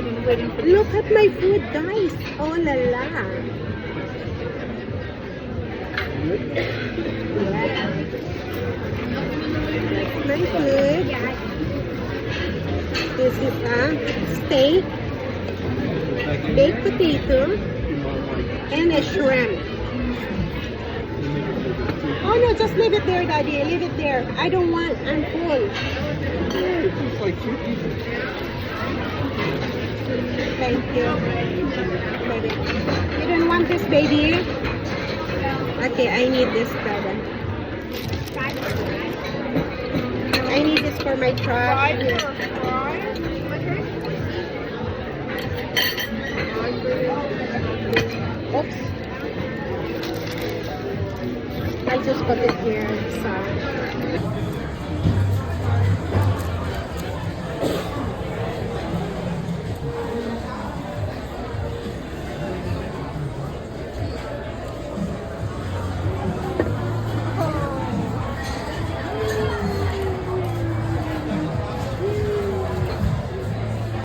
waiting for Look at my food, guys. Oh la la. My food. This is a steak, baked potato, and a shrimp. Oh no, just leave it there, Daddy. Leave it there. I don't want. I'm full. It's like two pieces. Thank you. Baby. You don't want this, baby? Okay, I need this, brother. I need this for my truck. Oops. I just put it here. Sorry.